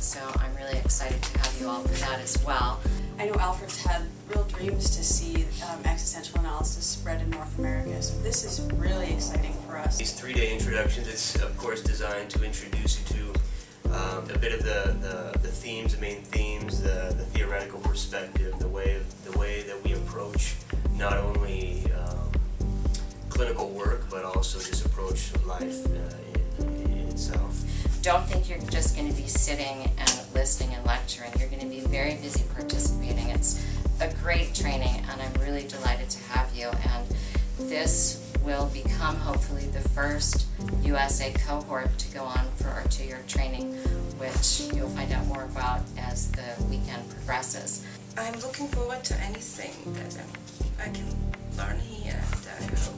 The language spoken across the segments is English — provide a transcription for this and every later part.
so I'm really excited to have you all for that as well. I know Alfred's had real dreams to see existential analysis spread in North America, so this is really exciting for us. These 3-day introductions, it's of course designed to introduce you to a bit of the themes, the main themes, the theoretical perspective, the way that we approach not only clinical work, but also just approach life in itself. Don't think you're just going to be sitting and listening and lecturing. You're going to be very busy participating. It's a great training, and I'm really delighted to have you. And this will become hopefully the first USA cohort to go on for our 2-year training, which you'll find out more about as the weekend progresses. I'm looking forward to anything that I can learn here, and I hope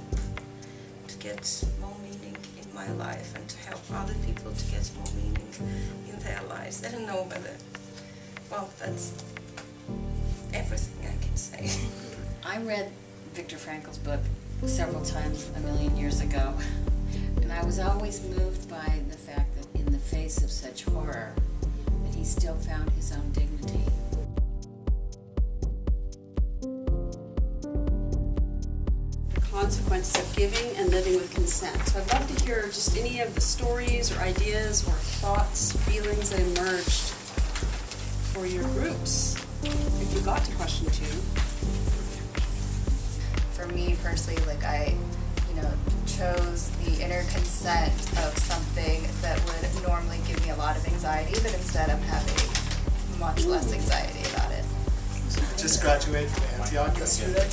to get more meaning in my life and to help other people to get more meaning in their lives. I don't know whether, well, that's everything I can say. I read Viktor Frankl's book several times a million years ago, and I was always moved by the fact that in the face of such horror, that he still found his own dignity. The consequences of giving and living with consent. So I'd love to hear just any of the stories or ideas or thoughts, feelings that emerged for your groups. If you got to question 2. For me personally, like I chose the inner consent of something that would normally give me a lot of anxiety, but instead I'm having much less anxiety about it. Just graduated from Antioch yesterday,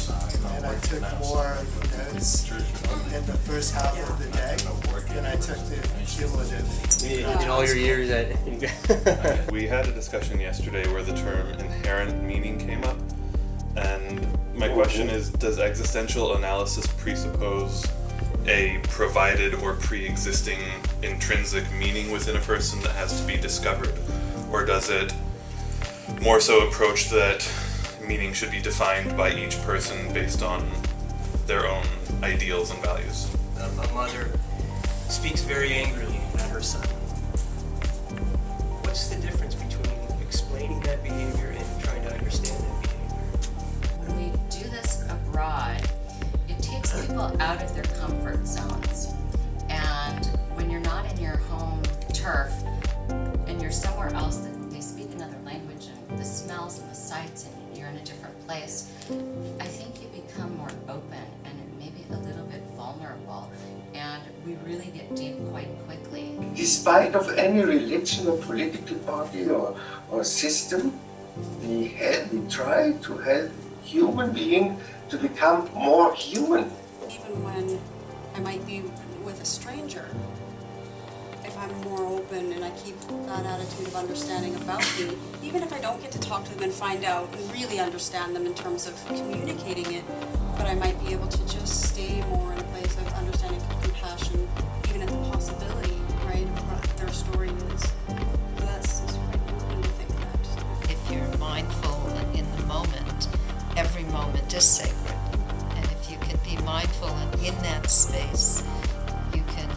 and I took more notes in the first half of the day than I took the cumulative. In all your years at We had a discussion yesterday where the term inherent meaning came up, and my question is, does existential analysis presuppose a provided or pre-existing intrinsic meaning within a person that has to be discovered, or does it more so approach that meaning should be defined by each person based on their own ideals and values? A mother speaks very angrily at her son. What's the difference between explaining that behavior and trying to understand that behavior? When we do this abroad, it takes people out of their comfort zones. And when you're not in your home turf and you're somewhere else that they speak another language and the smells and the sights and you're in a different place, I think you become more open and maybe a little bit vulnerable, and we really get deep quite quickly. Despite of any religion or political party or system, we try to help human being to become more human. Even when I might be with a stranger, if I'm more open and I keep that attitude of understanding about me, even if I don't get to talk to them and find out and really understand them in terms of communicating it, but I might be able to just stay more in a place of understanding, compassion, even at the possibility, right, of what their story is. So that's quite important to think that. If you're mindful and in the moment, every moment is sacred. And if you can be mindful and in that space, you can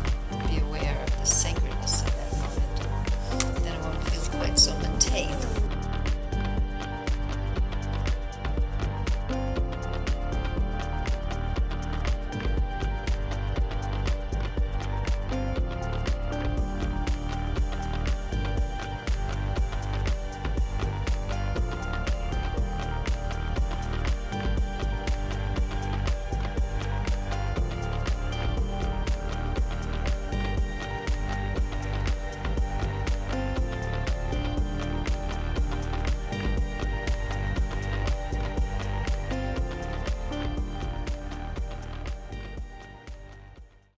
be aware of the sacredness of that moment. Then it won't feel quite so mundane.